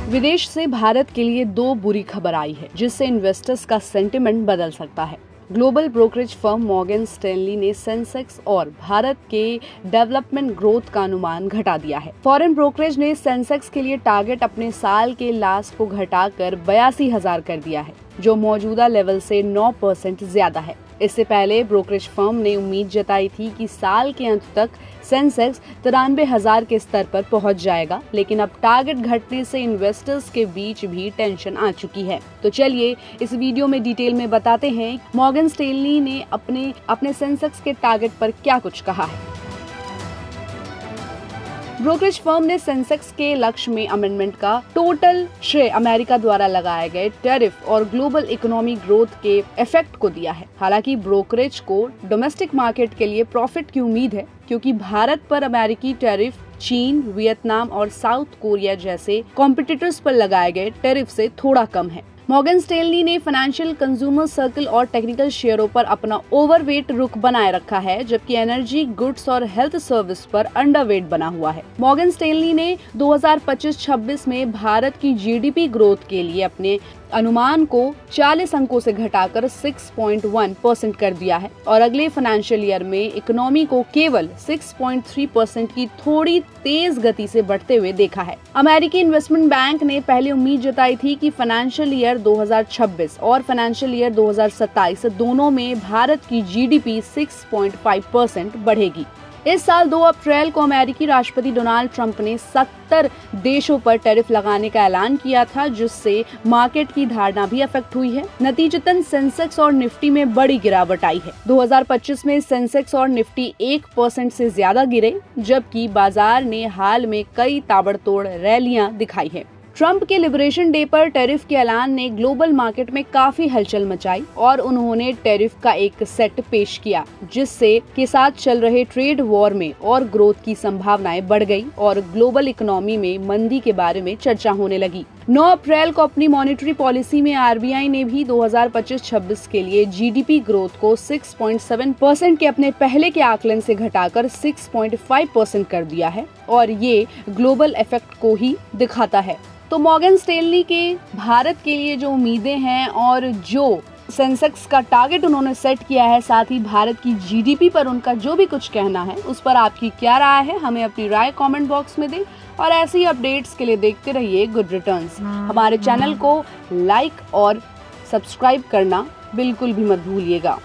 विदेश से भारत के लिए दो बुरी खबर आई है जिससे इन्वेस्टर्स का सेंटिमेंट बदल सकता है। Global brokerage firm Morgan Stanley ने सेंसेक्स और भारत के डेवलपमेंट ग्रोथ का अनुमान घटा दिया है। फॉरेन ब्रोकरेज ने सेंसेक्स के लिए टारगेट अपने साल के लास्ट को घटाकर 82,000 कर दिया है, जो मौजूदा लेवल से 9% ज्यादा है। इससे पहले ब्रोकरेज फर्म ने उम्मीद जताई थी कि साल के अंत तक सेंसेक्स 93,000 के स्तर पर पहुंच जाएगा, लेकिन अब टारगेट घटने से इन्वेस्टर्स के बीच भी टेंशन आ चुकी है। तो चलिए इस वीडियो में डिटेल में बताते हैं मॉर्गन स्टैनली ने अपने सेंसेक्स के टारगेट पर क्या कुछ कहा है। ब्रोकरेज फर्म ने सेंसेक्स के लक्ष्य में अमेंडमेंट का टोटल श्रेय अमेरिका द्वारा लगाए गए टैरिफ और ग्लोबल इकोनॉमिक ग्रोथ के इफेक्ट को दिया है। हालांकि ब्रोकरेज को डोमेस्टिक मार्केट के लिए प्रॉफिट की उम्मीद है, क्योंकि भारत पर अमेरिकी टैरिफ चीन, वियतनाम और साउथ कोरिया जैसे कॉम्पिटिटर्स पर लगाए गए टैरिफ से थोड़ा कम है। मॉर्गन स्टैनली ने फाइनेंशियल, कंज्यूमर सर्कल और टेक्निकल शेयरों पर अपना ओवरवेट रुख बनाए रखा है, जबकि एनर्जी, गुड्स और हेल्थ सर्विस पर अंडरवेट बना हुआ है। मॉर्गन स्टैनली ने 2025-26 में भारत की जीडीपी ग्रोथ के लिए अपने अनुमान को 40 अंकों से घटाकर 6.1% कर दिया है और अगले फाइनेंशियल ईयर में इकोनॉमी को केवल 6.3% की थोड़ी तेज गति से बढ़ते हुए देखा है। अमेरिकी इन्वेस्टमेंट बैंक ने पहले उम्मीद जताई थी कि फाइनेंशियल ईयर 2026 और फाइनेंशियल ईयर 2027 दोनों में भारत की जीडीपी 6.5% बढ़ेगी। इस साल 2 अप्रैल को अमेरिकी राष्ट्रपति डोनाल्ड ट्रंप ने 70 देशों पर टैरिफ लगाने का ऐलान किया था, जिससे मार्केट की धारणा भी अफेक्ट हुई है। नतीजतन सेंसेक्स और निफ्टी में बड़ी गिरावट आई है। 2025 में सेंसेक्स और निफ्टी 1% से ज्यादा गिरे, जबकि बाजार ने हाल में कई ताबड़तोड़ रैलियां दिखाई है। ट्रंप के लिबरेशन डे पर टैरिफ के ऐलान ने ग्लोबल मार्केट में काफी हलचल मचाई और उन्होंने टैरिफ का एक सेट पेश किया, जिससे के साथ चल रहे ट्रेड वॉर में और ग्रोथ की संभावनाएं बढ़ गई और ग्लोबल इकोनॉमी में मंदी के बारे में चर्चा होने लगी। 9 अप्रैल को अपनी मॉनेटरी पॉलिसी में आरबीआई ने भी 2025-26 के लिए जीडीपी ग्रोथ को 6.7% के अपने पहले के आकलन से घटाकर 6.5% कर दिया है और ये ग्लोबल इफेक्ट को ही दिखाता है। तो मॉर्गन स्टैनली के भारत के लिए जो उम्मीदें हैं और जो सेंसेक्स का टारगेट उन्होंने सेट किया है, साथ ही भारत की जीडीपी पर उनका जो भी कुछ कहना है, उस पर आपकी क्या राय है, हमें अपनी राय कमेंट बॉक्स में दें। और ऐसी अपडेट्स के लिए देखते रहिए गुड रिटर्न्स। हमारे चैनल को लाइक और सब्सक्राइब करना बिल्कुल भी मत भूलिएगा।